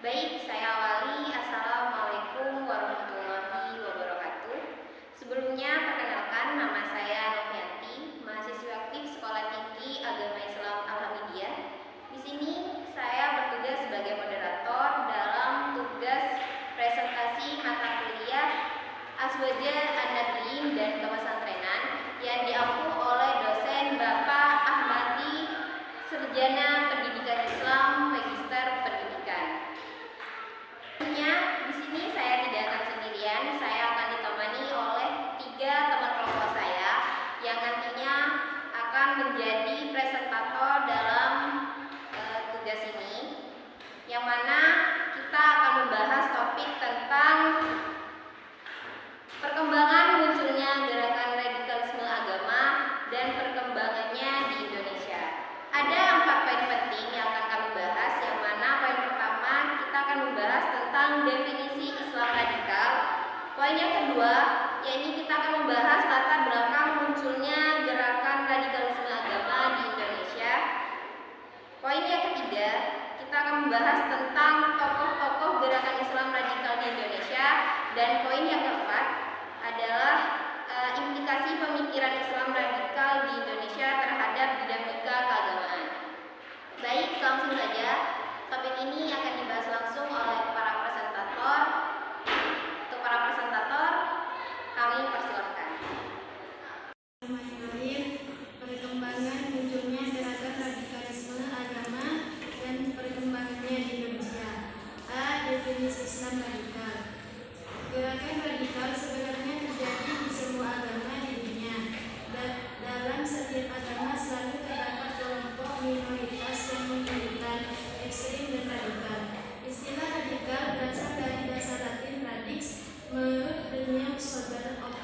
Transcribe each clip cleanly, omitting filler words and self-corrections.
Baik, saya awali. Assalamualaikum warahmatullahi wabarakatuh. Sebelumnya, perkenalkan nama saya Novianti, mahasiswi aktif Sekolah Tinggi Agama Islam Al-Hamidiyah. Di sini saya bertugas sebagai moderator dalam tugas presentasi mata kuliah Azwaja An-Nabiyin dan Kepesantrenan yang diampu oleh dosen Bapak Ahmadi, Sarjana Pendidikan Islam, Magister Pendidikan. Di sini saya tidak akan sendirian, saya akan ditemani oleh 3 teman kelompok saya yang nantinya akan menjadi presentator dalam tugas ini, yang mana kita akan membahas topik tentang perkembangan munculnya gerakan radikalisme agama dan perkembangannya di Indonesia. Ada 4 poin penting yang akan kami bahas, yang mana poin pertama kita akan membahas tentang definisi Islam radikal. Poin yang kedua, yaitu kita akan membahas latar belakang munculnya gerakan radikalisme agama di Indonesia. Poin yang ketiga, kita akan membahas tentang tokoh-tokoh gerakan Islam radikal di Indonesia. Dan poin yang keempat adalah implikasi pemikiran Islam radikal di Indonesia terhadap dinamika keagamaan. Baik, langsung saja. Topik ini akan dibahas langsung oleh para presentator. Untuk para presentator, kami persilakan. Perkembangan munculnya gerakan radikalisme agama dan perkembangannya di Indonesia. A. Definisi Islam radikal. Gerakan radikal sebenarnya terjadi di semua agama di dunia. Dalam setiap agama selalu terdapat kelompok minoritas yang menunjukkan ekstrim dan radikal. Istilah radikal berasal dari bahasa Latin radix menurut The New Souther of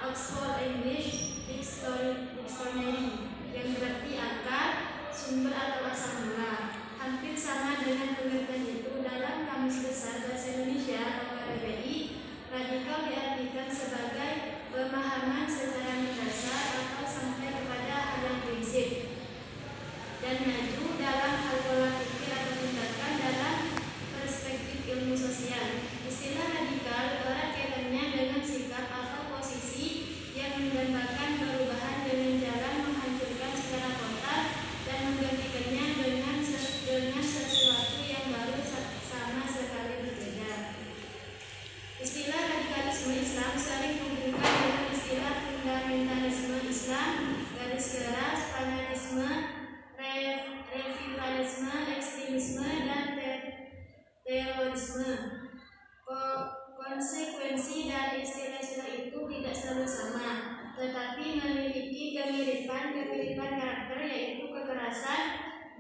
Oxford English Dictionary, yang berarti akar, sumber atau asal mula. Hampir sama dengan pengertian itu dalam Kamus Besar Bahasa Indonesia atau KBBI. Radikal diartikan sebagai pemahaman secara mendasar atau sampai kepada hal yang prinsip dan maju dalam hal pola pikir atau tindakan dalam perspektif ilmu sosial. Istilah radikal erat kaitannya dengan sikap atau posisi yang menggambarkan perubahan dengan jalan menghancurkan secara total dan menggantikannya dengan sesuatu yang baru sama sekali berbeda. Istilah radikalisme Islam sering dihubungkan dengan istilah fundamentalisme Islam, garis keras, fanatisme, revivalisme, ekstremisme, dan terorisme. Konsekuensi dari istilah-istilah itu tidak selalu sama, tetapi memiliki kemiripan karakter, yaitu kekerasan,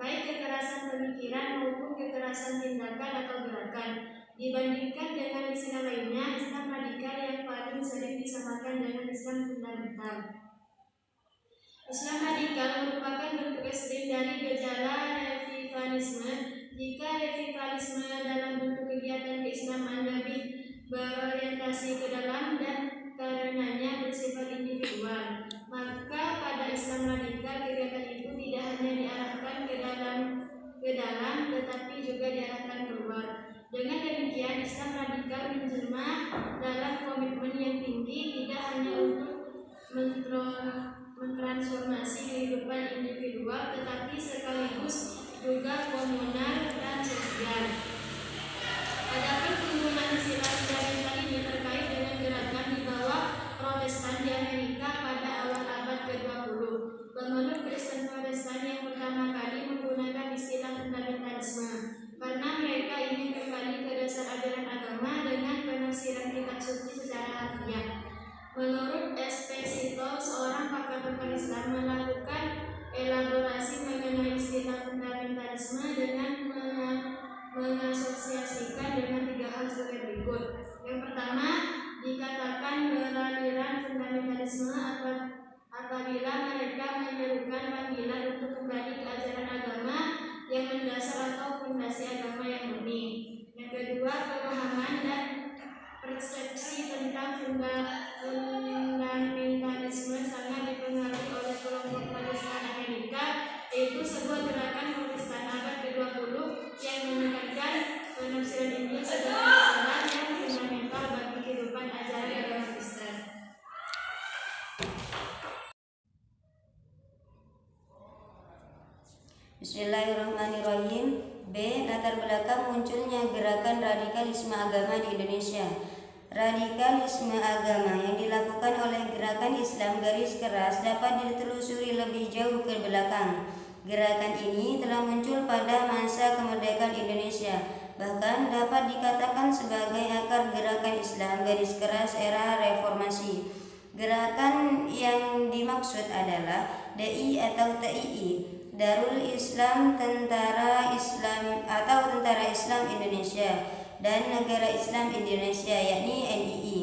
baik kekerasan pemikiran maupun kekerasan tindakan atau gerakan. Dibandingkan dengan istilah lainnya, Islam radikal yang paling sering disamakan dengan Islam fundamental. Islam radikal merupakan bentuk ekstrim dari gejala revivalisme. Jika revivalisme dalam bentuk kegiatan keislaman lebih berorientasi ke dalam dan karenanya bersifat individual, maka pada Islam radikal kegiatan itu tidak hanya diarahkan ke dalam tetapi juga diarahkan keluar. Dengan demikian, Islam radikal menjelma dalam komitmen yang tinggi, tidak hanya untuk mentransformasi kehidupan individual, tetapi sekaligus juga komunal dan sosial. Adapun penggunaan istilah fundamental ini terkait dengan gerakan di bawah Protestan di Amerika pada awal abad ke-20. Menurut Kristen Protestan yang pertama kali menggunakan istilah fundamentalisme karena mereka ingin kembali ke dasar ajaran agama dengan penafsiran kitab suci secara harfiah. Menurut Esposito, seorang pakar tentang Islam, melakukan elaborasi mengenai istilah fundamental Bismillahirrahmanirrahim. B. Latar belakang munculnya gerakan radikalisme agama di Indonesia. Radikalisme agama yang dilakukan oleh gerakan Islam garis keras dapat ditelusuri lebih jauh ke belakang. Gerakan ini telah muncul pada masa kemerdekaan Indonesia, bahkan dapat dikatakan sebagai akar gerakan Islam garis keras era reformasi. Gerakan yang dimaksud adalah DI atau TII, Darul Islam Tentara Islam atau Tentara Islam Indonesia, dan Negara Islam Indonesia yakni NII,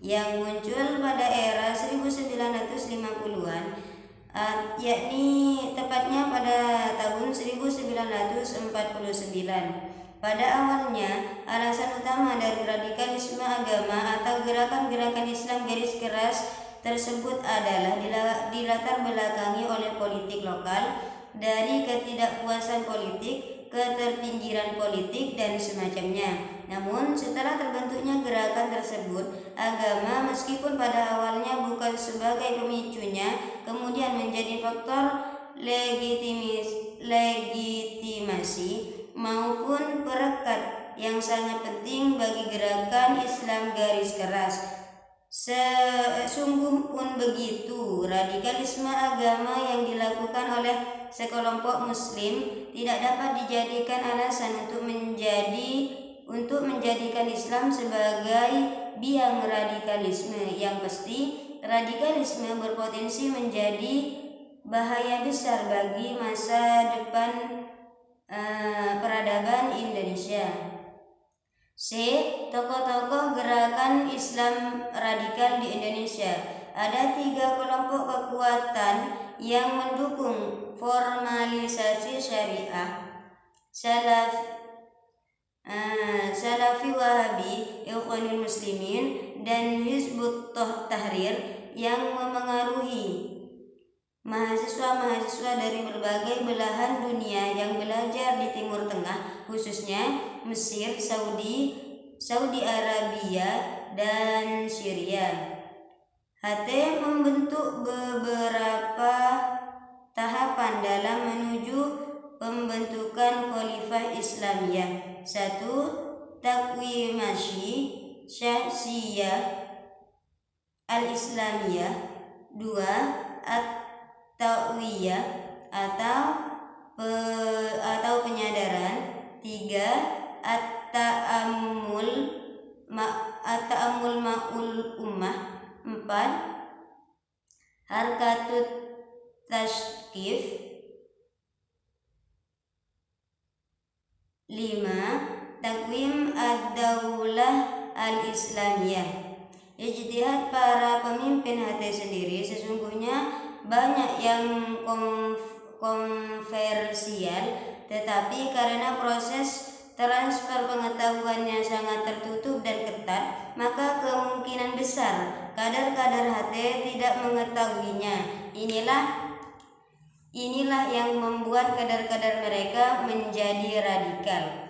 yang muncul pada era 1950-an, yakni tepatnya pada tahun 1949. Pada awalnya, alasan utama dari radikalisme agama atau gerakan-gerakan Islam garis keras tersebut adalah dilatar belakangi oleh politik lokal, dari ketidakpuasan politik, keterpinggiran politik, dan semacamnya. Namun, setelah terbentuknya gerakan tersebut, agama meskipun pada awalnya bukan sebagai pemicunya, kemudian menjadi faktor legitimasi maupun perekat yang sangat penting bagi gerakan Islam garis keras. Sesungguh pun begitu, radikalisme agama yang dilakukan oleh sekelompok muslim tidak dapat dijadikan alasan untuk menjadikan Islam sebagai biang radikalisme. Yang pasti, radikalisme berpotensi menjadi bahaya besar bagi masa depan peradaban Indonesia. C. Tokoh-tokoh gerakan Islam radikal di Indonesia. Ada 3 kelompok kekuatan yang mendukung formalisasi syariah: Salafi Wahabi, Ikhwanul Muslimin, dan Hizbut Tahrir, yang memengaruhi mahasiswa-mahasiswa dari berbagai belahan dunia yang belajar di Timur Tengah, khususnya Mesir, Saudi Arabia, dan Syria. HT membentuk beberapa tahapan dalam menuju pembentukan Khalifah Islamiyah. 1. Takwimasyi Syahsiyah Al-Islamiyah. 2. At-Taqwiyah atau penyadaran. 3. At-Ta'ammul Ma'ul Ummah. 4. Harkatut Tashkif. 5. Takwim Ad-Daulah Al-Islamiyah. Ijtihad para pemimpin HT sendiri sesungguhnya banyak yang kontroversial, tetapi karena proses transfer pengetahuannya sangat tertutup dan ketat, maka kemungkinan besar kader-kader HT tidak mengetahuinya. Inilah yang membuat kader-kader mereka menjadi radikal.